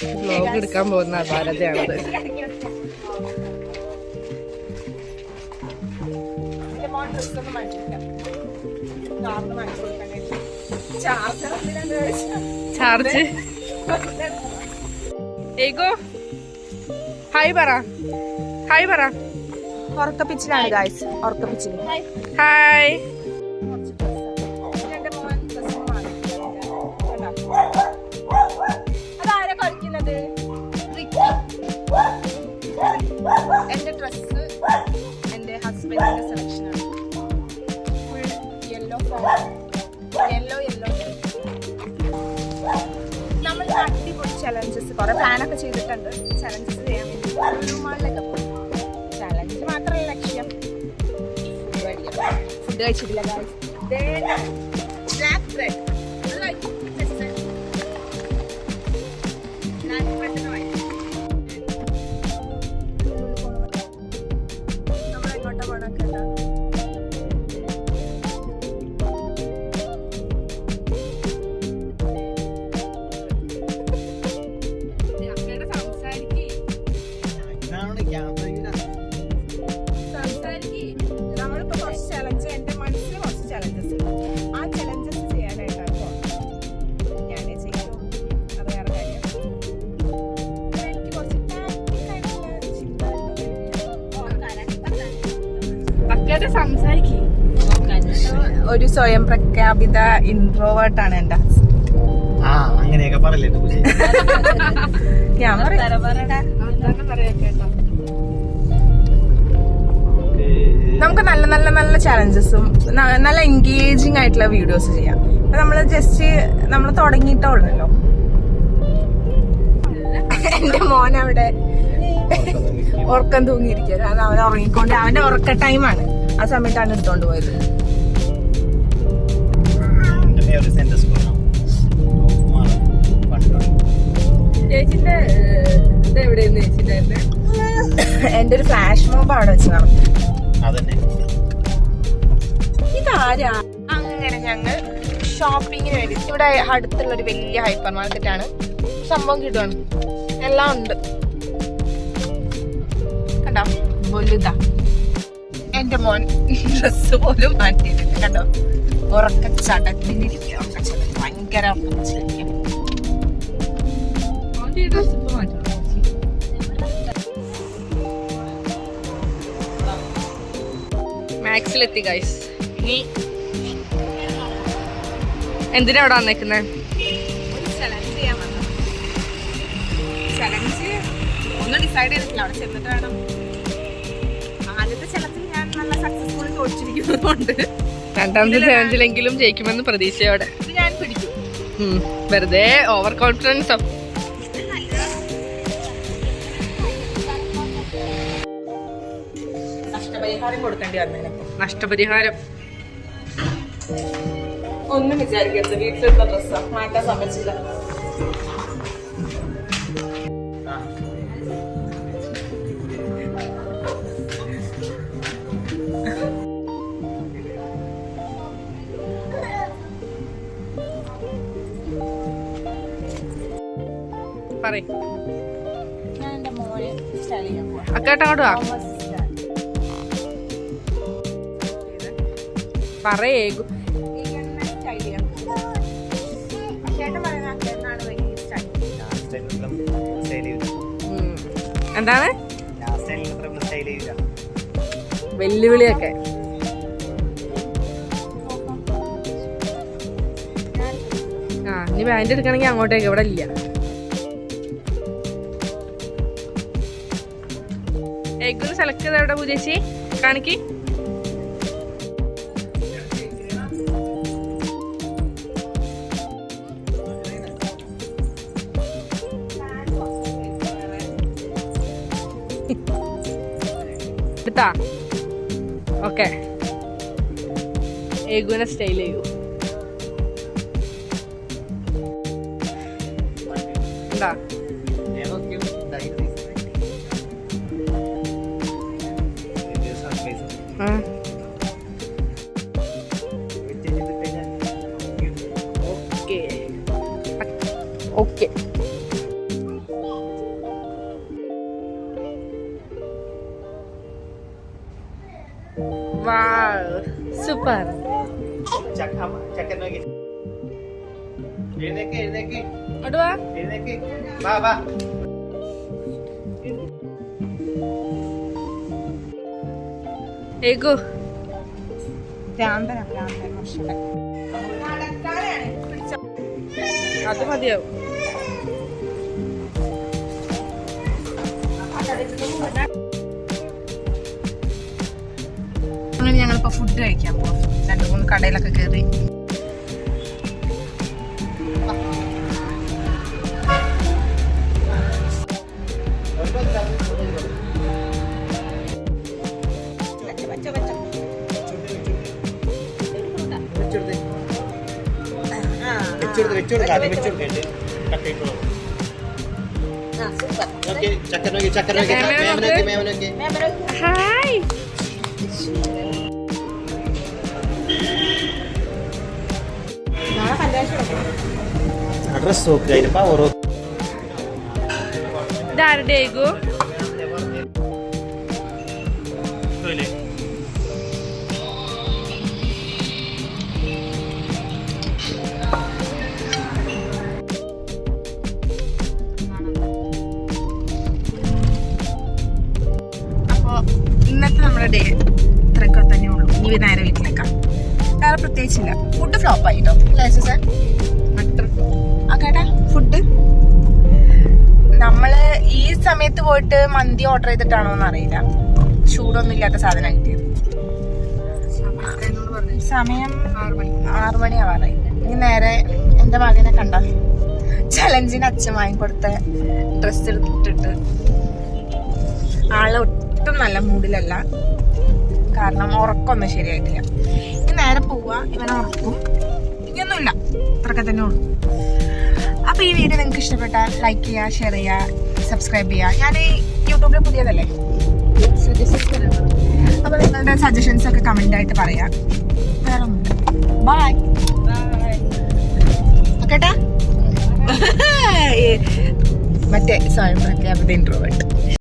Vlog എടുക്കാൻ പോകുന്ന ഭാരതയാണത്. ചാർജ് ഏകോ ഹായ് പറ, ഹായ് പറ. ഉറക്കപ്പിച്ചിലാണ് ഗായ്സ്, ഉറക്കപ്പിച്ചിൽ. ഹായ്. അതാരാ കളിക്കുന്നത്? എന്റെ ഡ്രസ് എന്റെ ഹസ്ബൻഡിന്റെ സെലക്ഷനാണ്. Full yellow yellow yellow. നമ്മൾ അടിപൊളി ചലഞ്ചസ് കുറെ പ്ലാനൊക്കെ ചെയ്തിട്ടുണ്ട്. ചലഞ്ചസ് ചെയ്യാൻ വേണ്ടി മാളിലൊക്കെ പോകും. ചലഞ്ച് മാത്രമല്ല ലക്ഷ്യം. ഫുഡ് കഴിച്ചിട്ടില്ല ഗായ്സ്. ബ്ലാക്ക് ബ്രെഡ് നമ്മളെങ്ങോട്ടാ പോണൊക്കെ നമ്മളിപ്പോ കുറച്ച് ചലഞ്ച്, എന്റെ മനസ്സിൽ കുറച്ച് ചലഞ്ചസ്, ആ ചലഞ്ചസ് ചെയ്യാനായിട്ടാണ് ഞാനേ ചെയ്യും. അത് വേറെ കാര്യം. എനിക്ക് കുറച്ച് ഒരു സ്വയം പ്രഖ്യാപിത ഇൻട്രോവേർട്ടാണ് എന്റെ ഹസ്ബൻഡ്. അങ്ങനെയൊക്കെ പറയല്ലേ ഞാൻ നമുക്ക് നല്ല നല്ല നല്ല ചലഞ്ചസും നല്ല എൻഗേജിങ് ആയിട്ടുള്ള വീഡിയോസ് ചെയ്യാം. അപ്പൊ നമ്മള് ജസ്റ്റ് നമ്മൾ തുടങ്ങിയിട്ടോളല്ലോ. എന്റെ മോൻ അവിടെ ഉറക്കം തൂങ്ങിയിരിക്കുക. അത് അവൻ ഉറങ്ങിക്കൊണ്ട്, അവന്റെ ഉറക്ക ടൈമാണ്. ആ സമയത്താണ് എടുത്തോണ്ട് പോയത്. ചേച്ചിന്റെ ഇത് എവിടെയെന്ന് ചേച്ചിന്റെ എന്റെ ഒരു ഫ്ലാഷ് മോബ് അവിടെ വെച്ച് നടന്നു. ഇതാരാ? അങ്ങനെ ഞങ്ങൾ ഷോപ്പിങ്ങിന് വേണ്ടി ഇവിടെ അടുത്തുള്ള ഒരു വലിയ ഹൈപ്പർ മാർക്കറ്റാണ്. സംഭവം കിട്ടുവാണ്, എല്ലാം ഉണ്ട്. കണ്ടോ വലുതാ. എന്റെ മോൻ ഡ്രസ് പോലും മാറ്റിയിട്ടുണ്ട്. കണ്ടോ ഉറക്കച്ചടത്തിലിരിക്കുക. ഉറക്കച്ചടത്തിൽ ഭയങ്കര ഉറക്കച്ചിരിക്കും. മാക്സിലെത്തി ഗൈസ്. നീ എന്തിനാ അവിടെ വന്നേക്കുന്നേ? ചലഞ്ച് ചെയ്യാൻ വന്നു. ചലഞ്ച് ഒന്നും ഡിസൈഡ് ചെയ്തിട്ടില്ല. അവിടെ ചെന്നിട്ട് വേണം. ആദ്യത്തെ ചലഞ്ചിൽ ഞാൻ നല്ല സക്സസ്ഫുള്ളി തോറ്റിരിക്കുന്നതുകൊണ്ട് രണ്ടാമത്തെ ചലഞ്ചിലെങ്കിലും ജയിക്കുമെന്ന് പ്രതീക്ഷയോടെ ഇത് ഞാൻ പിടിക്കും. വെറുതെ ഓവർ കോൺഫിഡൻസ്. നഷ്ടപരിഹാരം കൊടുക്കേണ്ടി വന്നേനെ. നഷ്ടപരിഹാരം ഒന്നും വിചാരിക്കരുത്. വീട്ടിലുള്ള ഡ്രസ്സാ, മാറ്റാൻ സമ്മതിച്ചില്ല. പറയ്. ഞാൻ എന്റെ മോനെ സ്റ്റൈൽ ചെയ്യാൻ പോവാ. അക്കേട്ടാ അങ്ങോട്ട് വാ. പറയേ. എന്താണ് വെല്ലുവിളിയൊക്കെ? ആ ഇനി പാൻറ് എടുക്കണമെങ്കിൽ അങ്ങോട്ടേക്ക്, ഇവിടെ ഇല്ല. എഗ്ഗൊന്ന് സെലക്ട് ചെയ്ത് എവിടെ പൂജേച്ചി കാണിക്ക്. എടുത്താ ഓക്കെ. ഏഗുവിനെ സ്റ്റൈൽ ചെയ്യൂ. എന്താ ഓക്കെ ഓക്കെ. സൂപ്പർ. ചക്കൻ നോക്കി എഴുന്നേക്ക് എഴുന്നേക്ക് ഇങ്ങോട്ട് വാ. എഴുന്നേക്ക് വാ വാ. ഏകു അത് മതിയാവും. അങ്ങനെ ഞങ്ങളിപ്പോ ഫുഡ് കഴിക്കാൻ പോവാം. 2-3 കടയിലൊക്കെ കയറി. ചക്കൻ നോക്കി ചക്കൻ നോക്കി ഹായ്. അഡ്രസ് നോക്കുക അതിനിപ്പോ ഓരോ ഇതാരുടെ ഏകു? അപ്പൊ ഇന്നത്തെ നമ്മുടെ ഡേ ഇത്രയൊക്കെ തന്നെ ഉള്ളൂ. ഇനി നേരെ വീട്ടിലേക്കാം. വേറെ പ്രത്യേകിച്ചില്ല. ഫുഡ് ഫ്ലോപ്പ് ആയിട്ടോ സാർ. ആ കേട്ടാ ഫുഡ് നമ്മള് ഈ സമയത്ത് പോയിട്ട് മന്തി ഓർഡർ ചെയ്തിട്ടാണോ എന്ന് അറിയില്ല. ചൂടൊന്നും ഇല്ലാത്ത സാധനം കിട്ടിയത്. സമയം 6 മണി ആവാറായി. ഇനി നേരെ എന്റെ മകനെ കണ്ട ചലഞ്ചിന് അച്ഛൻ വാങ്ങിക്കൊടുത്ത ഡ്രസ്സ് എടുത്തിട്ട് ആള് ഒട്ടും നല്ല മൂഡിലല്ല. കാരണം ഉറക്കമൊന്നും ശരിയായിട്ടില്ല. ഇനി നേരെ പോവാ, ഇവനെ ഉറക്കും. ഇനിയൊന്നുമില്ല, ഇത്രയൊക്കെ തന്നെ ഉള്ളൂ. അപ്പൊ ഈ വീഡിയോ നിങ്ങൾക്ക് ഇഷ്ടപ്പെട്ടാൽ ലൈക്ക് ചെയ്യുക, ഷെയർ ചെയ്യുക, സബ്സ്ക്രൈബ് ചെയ്യുക. ഞാൻ യൂട്യൂബിൽ പുതിയതല്ലേ, അപ്പൊ നിങ്ങളുടെ സജഷൻസ് ഒക്കെ കമന്റ് ആയിട്ട് പറയാം. വേറെ ഒന്നുമില്ല. ബൈ. ഓക്കേട്ടാ. മറ്റേ സ്വയം പ്രഖ്യാപിത ഇൻട്രോവേർട്ട്.